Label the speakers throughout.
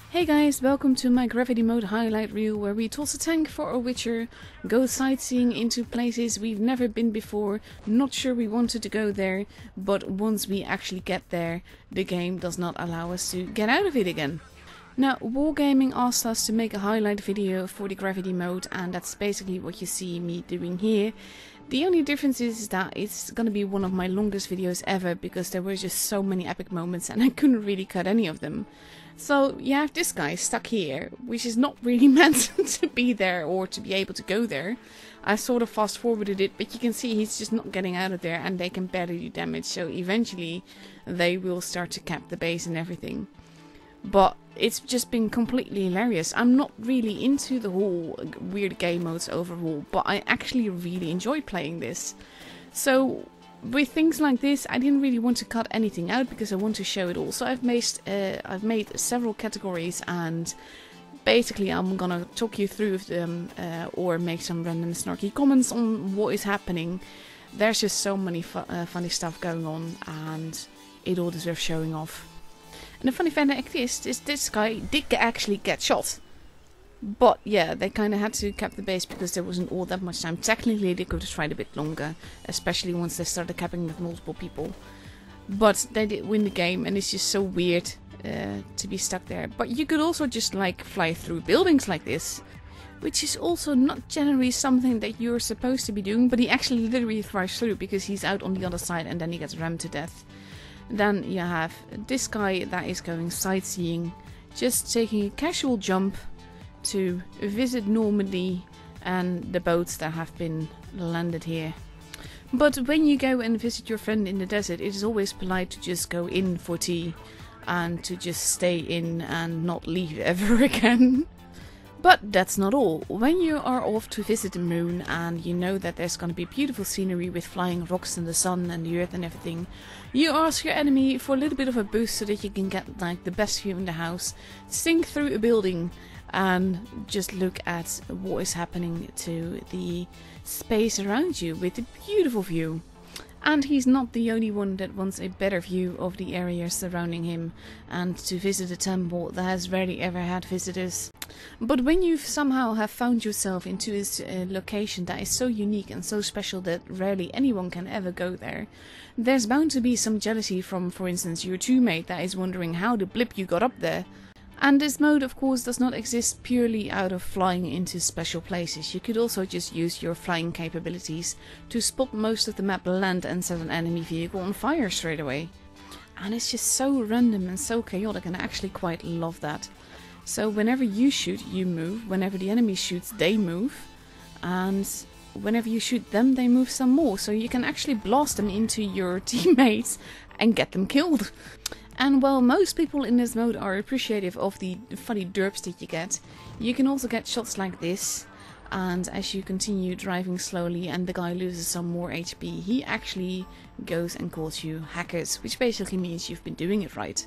Speaker 1: Hey guys, welcome to my gravity mode highlight reel where we toss a tank for a witcher, go sightseeing into places we've never been before, not sure we wanted to go there, but once we actually get there, the game does not allow us to get out of it again. Now, Wargaming asked us to make a highlight video for the gravity mode, and that's basically what you see me doing here. The only difference is that it's gonna be one of my longest videos ever because there were just so many epic moments and I couldn't really cut any of them. So you have this guy stuck here, which is not really meant to be there or to be able to go there. I sort of fast forwarded it, but you can see he's just not getting out of there and they can barely do damage, so eventually they will start to cap the base and everything. But it's just been completely hilarious. I'm not really into the whole weird game modes overall, but I actually really enjoyed playing this. So with things like this, I didn't really want to cut anything out because I want to show it all. So I've made several categories, and basically I'm gonna talk you through them or make some random snarky comments on what is happening. There's just so many funny stuff going on, and it all deserves showing off. And the funny fact that exists is this guy did actually get shot. But yeah, they kind of had to cap the base because there wasn't all that much time. Technically they could have tried a bit longer, especially once they started capping with multiple people. But they did win the game, and it's just so weird to be stuck there. But you could also just like fly through buildings like this, which is also not generally something that you're supposed to be doing, but he actually literally flies through because he's out on the other side and then he gets rammed to death. Then you have this guy that is going sightseeing, just taking a casual jump to visit Normandy and the boats that have been landed here. But when you go and visit your friend in the desert, it is always polite to just go in for tea and to just stay in and not leave ever again. But that's not all. When you are off to visit the moon and you know that there's going to be beautiful scenery with flying rocks and the sun and the earth and everything, you ask your enemy for a little bit of a boost so that you can get like the best view in the house, sink through a building and just look at what is happening to the space around you with a beautiful view. And he's not the only one that wants a better view of the area surrounding him and to visit a temple that has rarely ever had visitors. But when you somehow have found yourself into this location that is so unique and so special that rarely anyone can ever go there, there's bound to be some jealousy from, for instance, your teammate that is wondering how the blip you got up there. And this mode of course does not exist purely out of flying into special places. You could also just use your flying capabilities to spot most of the map land and set an enemy vehicle on fire straight away. And it's just so random and so chaotic, and I actually quite love that. So whenever you shoot, you move, whenever the enemy shoots, they move, and whenever you shoot them, they move some more. So you can actually blast them into your teammates and get them killed. And while most people in this mode are appreciative of the funny derps that you get, you can also get shots like this, and as you continue driving slowly and the guy loses some more HP, he actually goes and calls you hackers, which basically means you've been doing it right.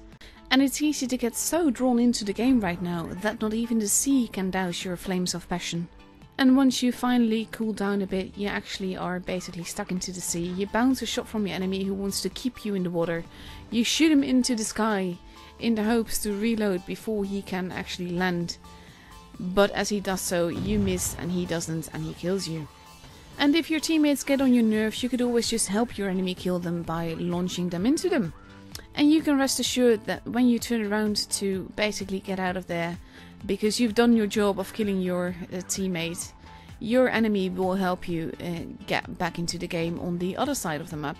Speaker 1: And it's easy to get so drawn into the game right now that not even the sea can douse your flames of passion. And once you finally cool down a bit, you actually are basically stuck into the sea. You bounce a shot from your enemy who wants to keep you in the water. You shoot him into the sky in the hopes to reload before he can actually land. But as he does so, you miss and he doesn't, and he kills you. And if your teammates get on your nerves, you could always just help your enemy kill them by launching them into them. And you can rest assured that when you turn around to basically get out of there, because you've done your job of killing your teammate, your enemy will help you get back into the game on the other side of the map,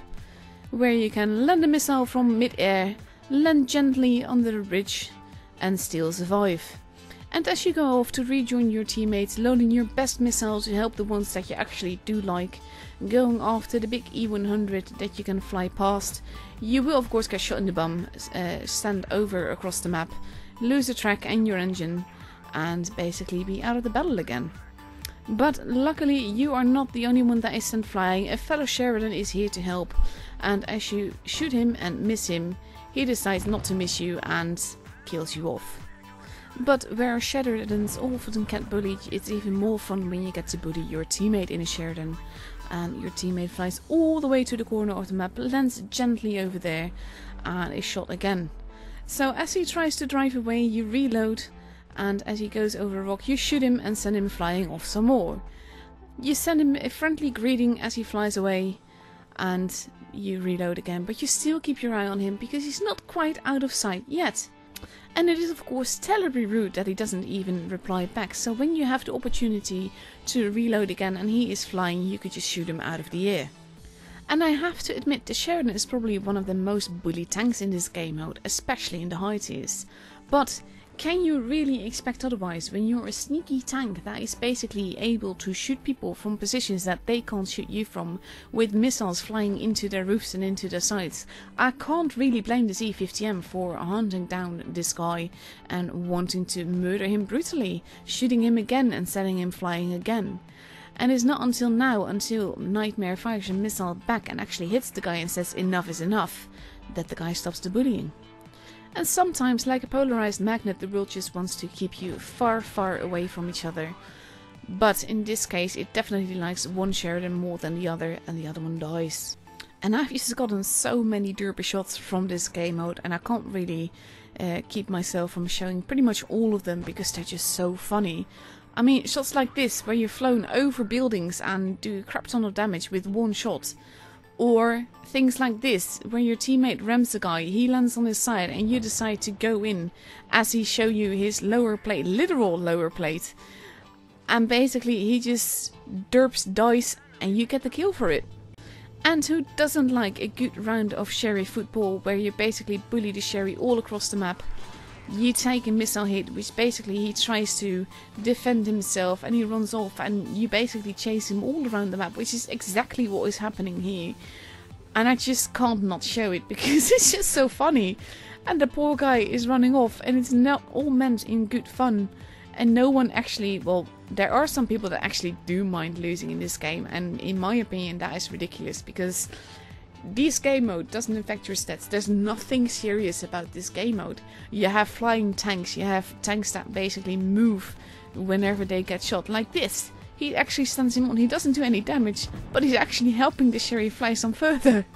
Speaker 1: where you can land a missile from mid-air, land gently under the bridge, and still survive. And as you go off to rejoin your teammates, loading your best missile to help the ones that you actually do like, going after the big E100 that you can fly past, you will of course get shot in the bum, stand over across the map, lose the track and your engine, and basically be out of the battle again. But luckily you are not the only one that is sent flying. A fellow Sheridan is here to help, and as you shoot him and miss him, he decides not to miss you and kills you off. But where Sheridans often can't bully, it's even more fun when you get to bully your teammate in a Sheridan. And your teammate flies all the way to the corner of the map, lands gently over there, and is shot again. So as he tries to drive away, you reload, and as he goes over a rock, you shoot him and send him flying off some more. You send him a friendly greeting as he flies away, and you reload again, but you still keep your eye on him because he's not quite out of sight yet. And it is of course terribly rude that he doesn't even reply back, so when you have the opportunity to reload again and he is flying, you could just shoot him out of the air. And I have to admit, the Sheridan is probably one of the most bullied tanks in this game mode, especially in the high tiers. But can you really expect otherwise when you're a sneaky tank that is basically able to shoot people from positions that they can't shoot you from, with missiles flying into their roofs and into their sides? I can't really blame this E50M for hunting down this guy and wanting to murder him brutally, shooting him again and sending him flying again. And it's not until now, until Nightmare fires a missile back and actually hits the guy and says enough is enough, that the guy stops the bullying. And sometimes, like a polarized magnet, the world just wants to keep you far, far away from each other. But in this case, it definitely likes one Sheridan more than the other, and the other one dies. And I've just gotten so many derpy shots from this game mode, and I can't really keep myself from showing pretty much all of them because they're just so funny. I mean, shots like this, where you've flown over buildings and do a crap ton of damage with one shot. Or things like this, where your teammate rams a guy, he lands on his side and you decide to go in as he show you his lower plate, literal lower plate. And basically he just derps dice and you get the kill for it. And who doesn't like a good round of Sherry football, where you basically bully the Sherry all across the map. You take a missile hit, which basically he tries to defend himself and he runs off, and you basically chase him all around the map, which is exactly what is happening here. And I just can't not show it because it's just so funny. And the poor guy is running off, and it's not all meant in good fun. And no one actually, well, there are some people that actually do mind losing in this game, and in my opinion that is ridiculous because this game mode doesn't affect your stats. There's nothing serious about this game mode. You have flying tanks, you have tanks that basically move whenever they get shot, like this. He actually stands him on, he doesn't do any damage, but he's actually helping the Sherry fly some further.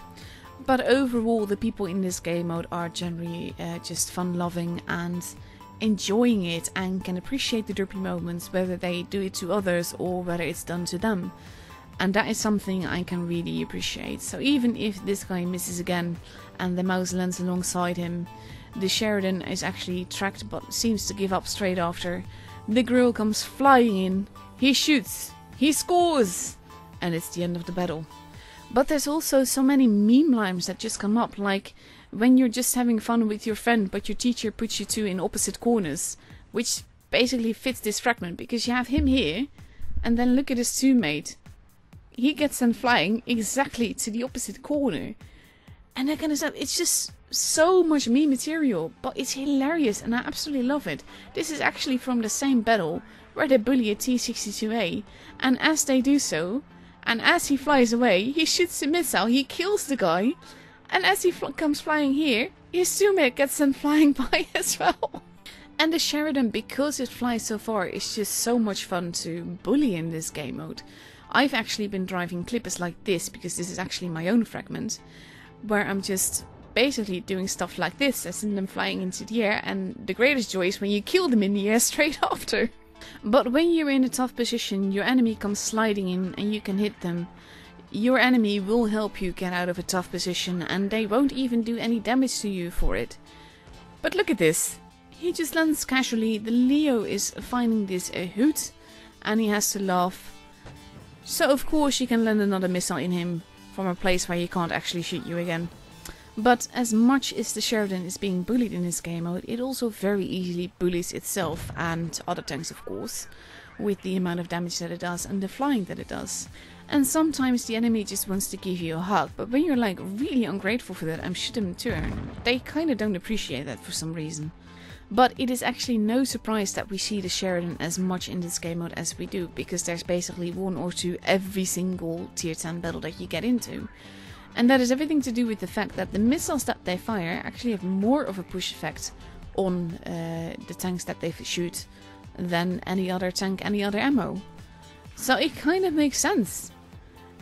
Speaker 1: But overall, the people in this game mode are generally just fun-loving and enjoying it, and can appreciate the derpy moments, whether they do it to others or whether it's done to them. And that is something I can really appreciate. So even if this guy misses again and the mouse lands alongside him, the Sheridan is actually tracked but seems to give up straight after. The grill comes flying in, he shoots, he scores, and it's the end of the battle. But there's also so many meme lines that just come up, like when you're just having fun with your friend but your teacher puts you two in opposite corners, which basically fits this fragment because you have him here and then look at his teammate. He gets them flying exactly to the opposite corner. And that kind of stuff, it's just so much meme material, but it's hilarious and I absolutely love it. This is actually from the same battle where they bully a T-62A, and as they do so, and as he flies away, he shoots a missile, he kills the guy, and as he comes flying here, his teammate gets them flying by as well. And the Sheridan, because it flies so far, is just so much fun to bully in this game mode. I've actually been driving clippers like this, because this is actually my own fragment, where I'm just basically doing stuff like this, I send them flying into the air, and the greatest joy is when you kill them in the air straight after. But when you're in a tough position, your enemy comes sliding in and you can hit them. Your enemy will help you get out of a tough position, and they won't even do any damage to you for it. But look at this. He just lands casually, the Leo is finding this a hoot, and he has to laugh. So of course you can land another missile in him from a place where he can't actually shoot you again. But as much as the Sheridan is being bullied in this game mode, it also very easily bullies itself and other tanks of course, with the amount of damage that it does and the flying that it does. And sometimes the enemy just wants to give you a hug, but when you're like really ungrateful for that and shoot them in turn, they kinda don't appreciate that for some reason. But it is actually no surprise that we see the Sheridan as much in this game mode as we do, because there's basically one or two every single tier 10 battle that you get into. And that is everything to do with the fact that the missiles that they fire actually have more of a push effect on the tanks that they shoot than any other tank, any other ammo. So it kind of makes sense.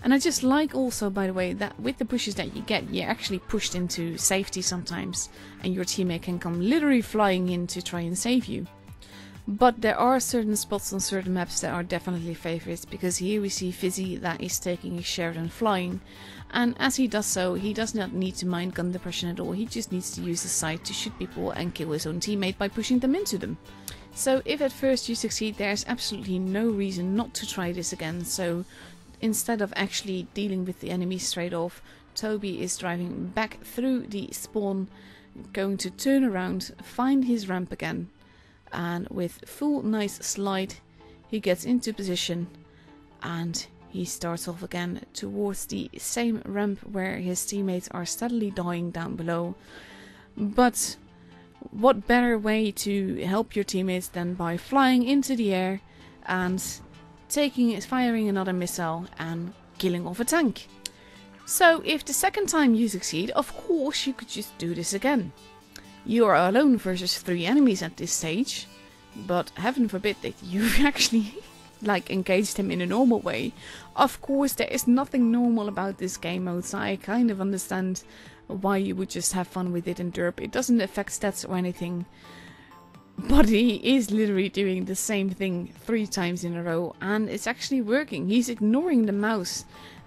Speaker 1: And I just like also, by the way, that with the pushes that you get, you're actually pushed into safety sometimes, and your teammate can come literally flying in to try and save you. But there are certain spots on certain maps that are definitely favorites, because here we see Fizzy that is taking his Sheridan flying, and as he does so, he does not need to mind gun depression at all. He just needs to use his sight to shoot people and kill his own teammate by pushing them into them. So if at first you succeed, there's absolutely no reason not to try this again. So instead of actually dealing with the enemy straight off, Toby is driving back through the spawn, going to turn around, find his ramp again, and with full nice slide he gets into position and he starts off again towards the same ramp where his teammates are steadily dying down below. But what better way to help your teammates than by flying into the air and firing another missile and killing off a tank. So if the second time you succeed, of course you could just do this again. You are alone versus 3 enemies at this stage, but heaven forbid that you actually engaged him in a normal way. Of course there is nothing normal about this game mode, so I kind of understand why you would just have fun with it in derp. It doesn't affect stats or anything. But he is literally doing the same thing 3 times in a row, and it's actually working. He's ignoring the mouse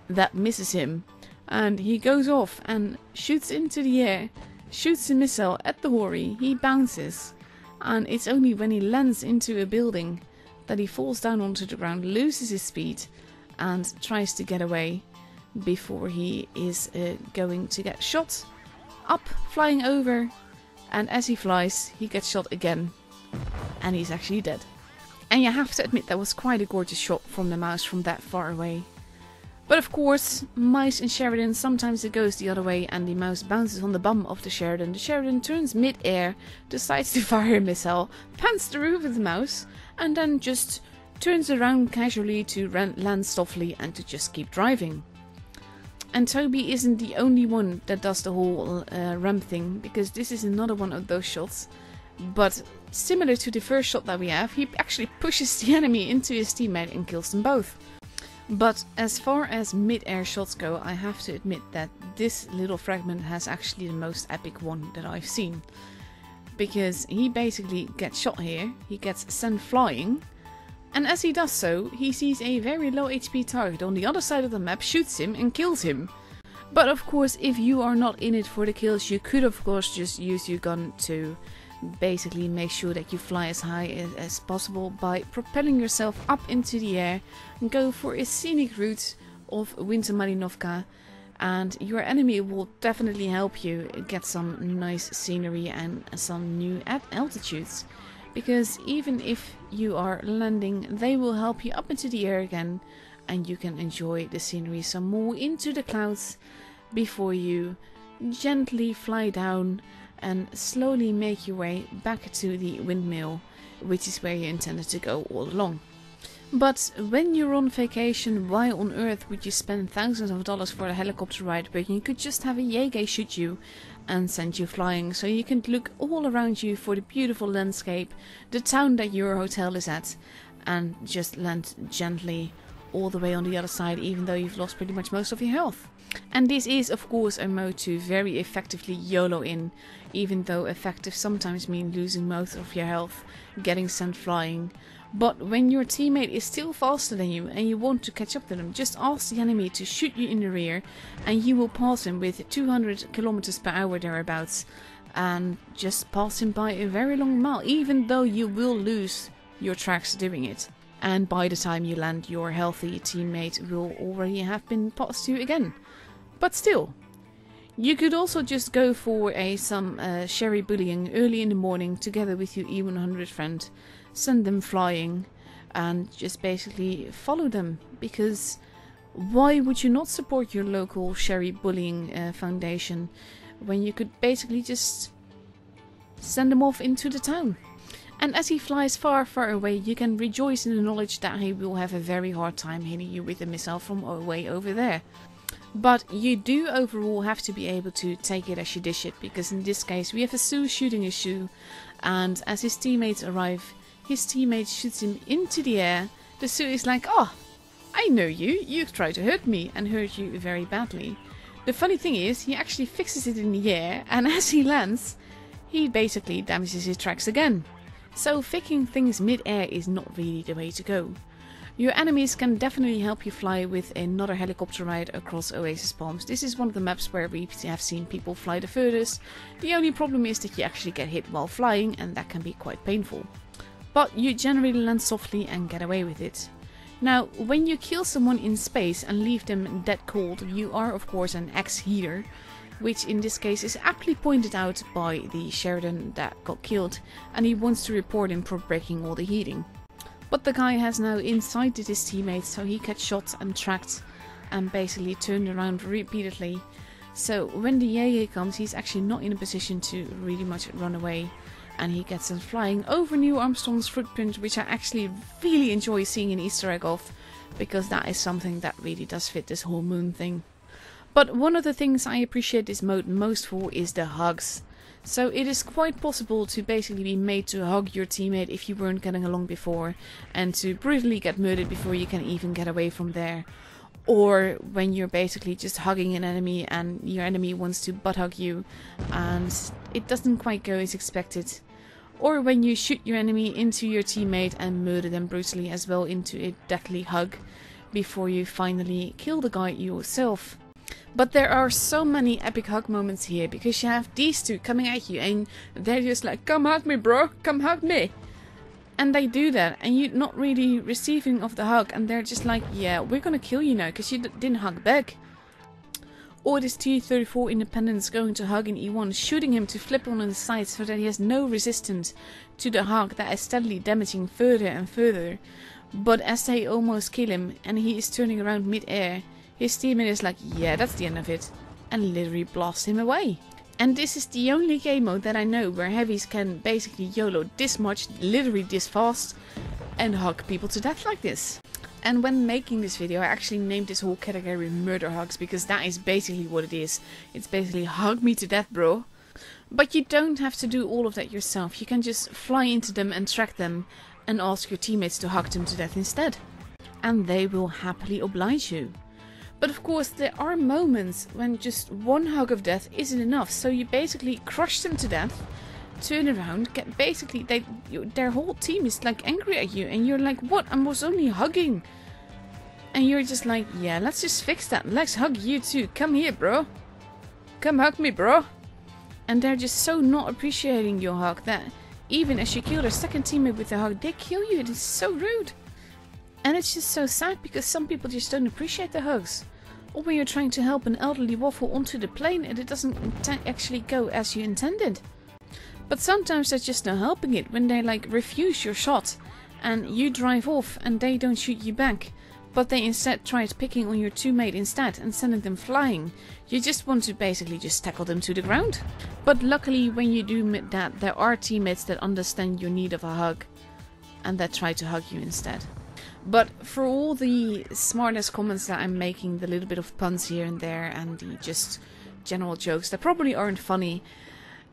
Speaker 1: that misses him, and he goes off and shoots into the air, shoots a missile at the Hori. He bounces, and it's only when he lands into a building that he falls down onto the ground, loses his speed, and tries to get away before he is going to get shot up, flying over. And as he flies, he gets shot again, and he's actually dead. And you have to admit that was quite a gorgeous shot from the mouse from that far away. But of course, mice in Sheridan, sometimes it goes the other way and the mouse bounces on the bum of the Sheridan. The Sheridan turns mid-air, decides to fire a missile, pants the roof of the mouse, and then just turns around casually to land softly and to just keep driving. And Toby isn't the only one that does the whole ramp thing, because this is another one of those shots. But similar to the first shot that we have, he actually pushes the enemy into his teammate and kills them both. But as far as mid-air shots go, I have to admit that this little fragment has actually the most epic one that I've seen. Because he basically gets shot here, he gets sent flying, and as he does so, he sees a very low HP target on the other side of the map, shoots him and kills him. But of course, if you are not in it for the kills, you could of course just use your gun to basically make sure that you fly as high as possible by propelling yourself up into the air and go for a scenic route of Winter Marinovka, and your enemy will definitely help you get some nice scenery and some new altitudes. Because even if you are landing, they will help you up into the air again, and you can enjoy the scenery some more into the clouds before you gently fly down and slowly make your way back to the windmill, which is where you intended to go all along. But when you're on vacation, why on earth would you spend thousands of dollars for a helicopter ride where you could just have a Jaeger shoot you and send you flying, so you can look all around you for the beautiful landscape, the town that your hotel is at, and just land gently all the way on the other side, even though you've lost pretty much most of your health. And this is of course a mode to very effectively YOLO in, even though effective sometimes mean losing most of your health, getting sent flying. But when your teammate is still faster than you and you want to catch up to them, just ask the enemy to shoot you in the rear and you will pass him with 200 kilometers per hour thereabouts, and just pass him by a very long mile, even though you will lose your tracks doing it. And by the time you land, your healthy teammate will already have been past you again. But still, you could also just go for some sherry bullying early in the morning together with your E100 friend, send them flying and just basically follow them, because why would you not support your local sherry bullying foundation when you could basically just send them off into the town? And as he flies far, far away, you can rejoice in the knowledge that he will have a very hard time hitting you with a missile from way over there. But you do overall have to be able to take it as you dish it, because in this case we have a Sue shooting a Sue, and as his teammates arrive, his teammate shoots him into the air. The Sue is like, oh, I know you. You tried to hurt me and hurt you very badly. The funny thing is, he actually fixes it in the air, and as he lands, he basically damages his tracks again. So fixing things mid-air is not really the way to go. Your enemies can definitely help you fly with another helicopter ride across Oasis Palms. This is one of the maps where we have seen people fly the furthest. The only problem is that you actually get hit while flying, and that can be quite painful. But you generally land softly and get away with it. Now, when you kill someone in space and leave them dead cold, you are of course an ex-healer, which in this case is aptly pointed out by the Sheridan that got killed, and he wants to report him for breaking all the heating. But the guy has now incited his teammates, so he gets shot and tracked and basically turned around repeatedly. So when the Yeye comes, he's actually not in a position to really much run away, and he gets them flying over Neil Armstrong's footprint, which I actually really enjoy seeing an Easter egg of, because that is something that really does fit this whole moon thing. But one of the things I appreciate this mode most for is the hugs. So it is quite possible to basically be made to hug your teammate if you weren't getting along before, and to brutally get murdered before you can even get away from there. Or when you're basically just hugging an enemy and your enemy wants to butt hug you and it doesn't quite go as expected. Or when you shoot your enemy into your teammate and murder them brutally as well into a deathly hug before you finally kill the guy yourself. But there are so many epic hug moments here, because you have these two coming at you and they're just like, come hug me bro, come hug me. And they do that and you're not really receiving of the hug, and they're just like, yeah, we're gonna kill you now because you didn't hug back. Or this T-34 Independence going to hug an E1, shooting him to flip on his side so that he has no resistance to the hug that is steadily damaging further and further. But as they almost kill him and he is turning around mid-air, his teammate is like, yeah, that's the end of it, and literally blasts him away. And this is the only game mode that I know where heavies can basically YOLO this much, literally this fast, and hug people to death like this. And when making this video, I actually named this whole category Murder Hugs, because that is basically what it is. It's basically hug me to death, bro. But you don't have to do all of that yourself. You can just fly into them and track them and ask your teammates to hug them to death instead. And they will happily oblige you. But of course there are moments when just one hug of death isn't enough, so you basically crush them to death, turn around, get basically their whole team is like angry at you, and you're like, what? I was only hugging. And you're just like, yeah, let's just fix that. Let's hug you too. Come here, bro. Come hug me, bro. And they're just so not appreciating your hug that even as you kill their second teammate with a hug, they kill you. It is so rude. And it's just so sad because some people just don't appreciate the hugs. Or when you're trying to help an elderly waffle onto the plane and it doesn't actually go as you intended. But sometimes there's just no helping it when they like refuse your shot and you drive off and they don't shoot you back. But they instead tried picking on your teammate instead and sending them flying. You just want to basically just tackle them to the ground. But luckily when you do that, there are teammates that understand your need of a hug and that try to hug you instead. But for all the smartass comments that I'm making, the little bit of puns here and there and the just general jokes that probably aren't funny,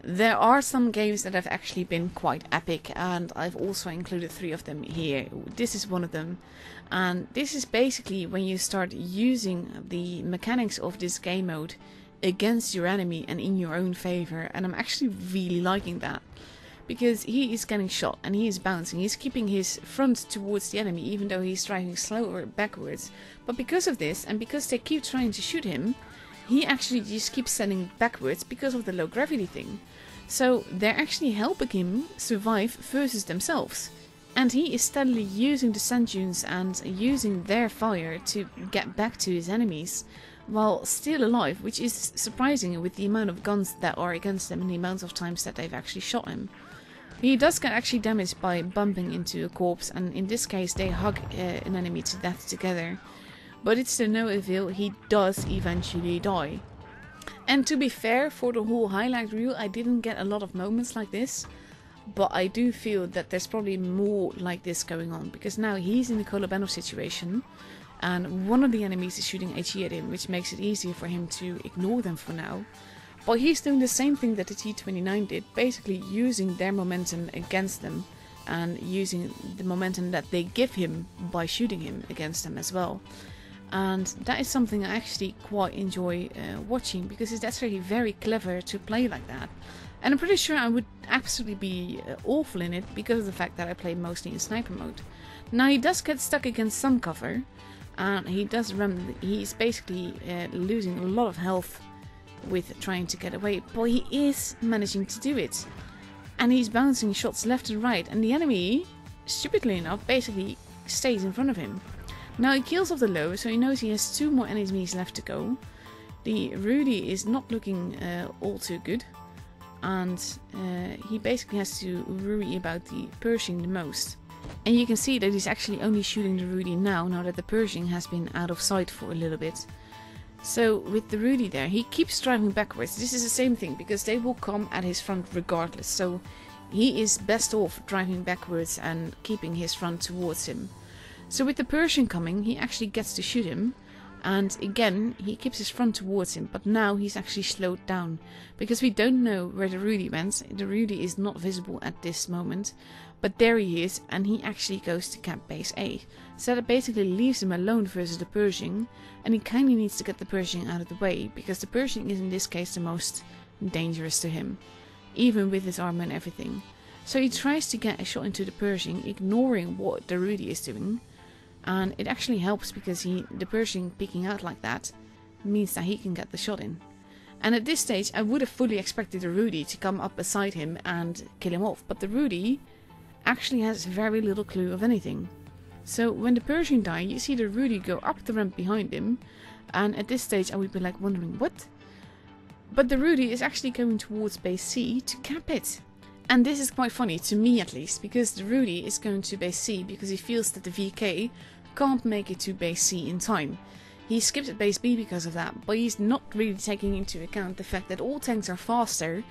Speaker 1: there are some games that have actually been quite epic, and I've also included 3 of them here. This is one of them, and this is basically when you start using the mechanics of this game mode against your enemy and in your own favor, and I'm actually really liking that. Because he is getting shot and he is bouncing. He's keeping his front towards the enemy even though he's driving slower backwards. But because of this and because they keep trying to shoot him, he actually just keeps sending backwards because of the low gravity thing. So they're actually helping him survive versus themselves. And he is steadily using the sand dunes and using their fire to get back to his enemies while still alive, which is surprising with the amount of guns that are against them and the amount of times that they've actually shot him. He does get actually damaged by bumping into a corpse, and in this case they hug an enemy to death together. But it's to no avail, he does eventually die. And to be fair, for the whole highlight reel I didn't get a lot of moments like this. But I do feel that there's probably more like this going on, because now he's in a Kolobano situation and one of the enemies is shooting HE at him, which makes it easier for him to ignore them for now. But he's doing the same thing that the T-29 did, basically using their momentum against them and using the momentum that they give him by shooting him against them as well. And that is something I actually quite enjoy watching, because it's actually very clever to play like that. And I'm pretty sure I would absolutely be awful in it because of the fact that I play mostly in sniper mode. Now he does get stuck against some cover, and he's basically losing a lot of health with trying to get away, but he is managing to do it. And he's bouncing shots left and right, and the enemy, stupidly enough, basically stays in front of him. Now he kills off the low, so he knows he has 2 more enemies left to go. The Rudy is not looking all too good, and he basically has to worry about the Pershing the most. And you can see that he's actually only shooting the Rudy now that the Pershing has been out of sight for a little bit. So with the Rudy there, he keeps driving backwards. This is the same thing, because they will come at his front regardless. So he is best off driving backwards and keeping his front towards him. So with the Pershing coming, he actually gets to shoot him. And again, he keeps his front towards him, but now he's actually slowed down. Because we don't know where the Rudy went. The Rudy is not visible at this moment. But there he is, and he actually goes to camp base A. So that basically leaves him alone versus the Pershing. And he kind of needs to get the Pershing out of the way, because the Pershing is in this case the most dangerous to him. Even with his armor and everything. So he tries to get a shot into the Pershing, ignoring what the Rudy is doing. And it actually helps, because the Pershing peeking out like that means that he can get the shot in. And at this stage I would have fully expected the Rudy to come up beside him and kill him off. But the Rudy actually has very little clue of anything. So when the Pershing dies, you see the Rudy go up the ramp behind him. And at this stage I would be like wondering, what? But the Rudy is actually going towards base C to cap it. And this is quite funny, to me at least, because the Rudy is going to base C because he feels that the VK can't make it to base C in time. He skipped at base B because of that, but he's not really taking into account the fact that all tanks are faster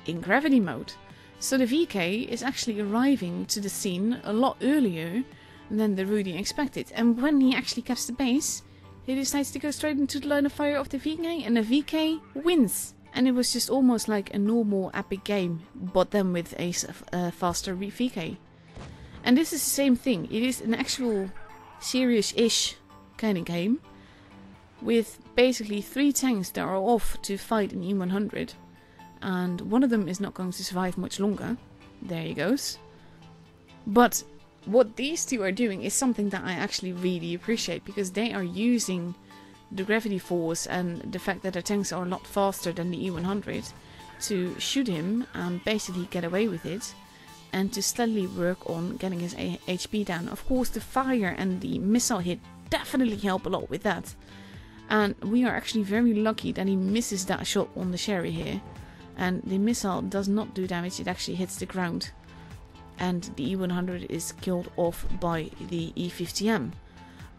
Speaker 1: in gravity mode. So the VK is actually arriving to the scene a lot earlier than the Rudy expected. And when he actually caps the base, he decides to go straight into the line of fire of the VK, and the VK wins. And it was just almost like a normal epic game, but then with a faster VK. And this is the same thing. It is an actual serious-ish kind of game, with basically 3 tanks that are off to fight an E100. And one of them is not going to survive much longer. There he goes. But what these 2 are doing is something that I actually really appreciate, because they are using the gravity force and the fact that their tanks are a lot faster than the E100 to shoot him and basically get away with it, and to steadily work on getting his HP down. Of course, the fire and the missile hit definitely help a lot with that. And we are actually very lucky that he misses that shot on the Sherry here. And the missile does not do damage, it actually hits the ground. And the E100 is killed off by the E50M.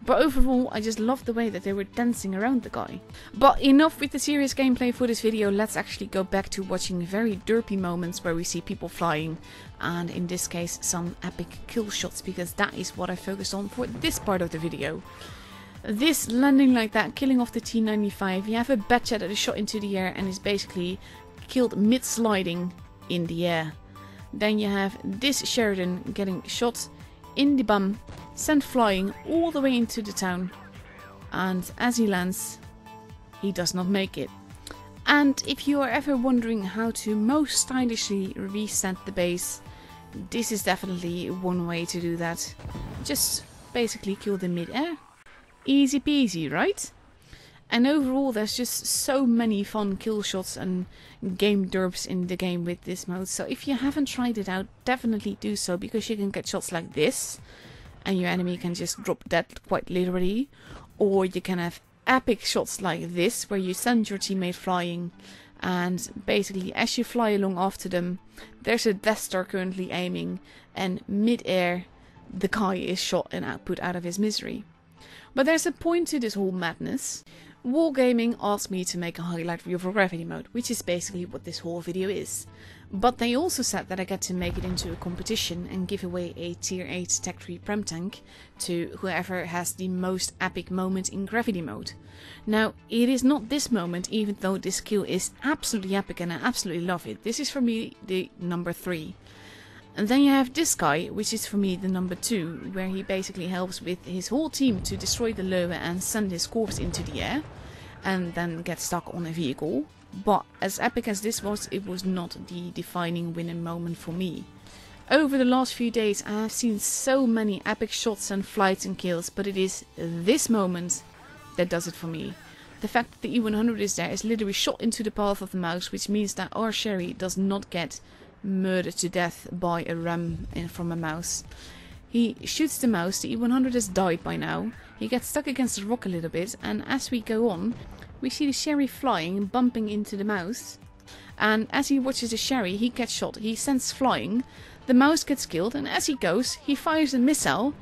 Speaker 1: But overall, I just love the way that they were dancing around the guy. But enough with the serious gameplay for this video. Let's actually go back to watching very derpy moments where we see people flying. And in this case, some epic kill shots, because that is what I focused on for this part of the video. This landing like that, killing off the T-95. You have a Batchat that is shot into the air and is basically killed mid-sliding in the air. Then you have this Sheridan getting shot in the bum, sent flying all the way into the town, and as he lands, he does not make it. And if you are ever wondering how to most stylishly reset the base, this is definitely one way to do that. Just basically kill them mid-air. Easy peasy, right? And overall, there's just so many fun kill shots and game derps in the game with this mode. So if you haven't tried it out, definitely do so, because you can get shots like this and your enemy can just drop dead quite literally. Or you can have epic shots like this, where you send your teammate flying, and basically as you fly along after them, there's a Death Star currently aiming, and mid-air the guy is shot and put out of his misery. But there's a point to this whole madness. Wargaming asked me to make a highlight reel for gravity mode, which is basically what this whole video is. But they also said that I get to make it into a competition and give away a tier 8 Tech 3 Prem tank to whoever has the most epic moment in gravity mode. Now, it is not this moment, even though this kill is absolutely epic and I absolutely love it. This is for me the number 3. And then you have this guy, which is for me the number 2, where he basically helps with his whole team to destroy the Löwe and send his corpse into the air, and then get stuck on a vehicle. But as epic as this was, it was not the defining winning moment for me. Over the last few days I have seen so many epic shots and flights and kills, but it is this moment that does it for me. The fact that the E100 is there is literally shot into the path of the mouse, which means that our Sherry does not get murdered to death by a ram from a mouse. He shoots the mouse, the E100 has died by now, he gets stuck against the rock a little bit, and as we go on, we see the Sherry flying, bumping into the mouse, and as he watches the Sherry, he gets shot, he sends flying, the mouse gets killed, and as he goes, he fires a missile,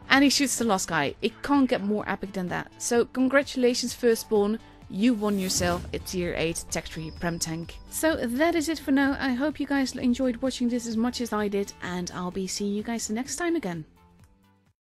Speaker 1: and he shoots the last guy. It can't get more epic than that. So congratulations Firstborn, you won yourself a tier 8 tech 3 Prem tank. So that is it for now. I hope you guys enjoyed watching this as much as I did, and I'll be seeing you guys the next time again.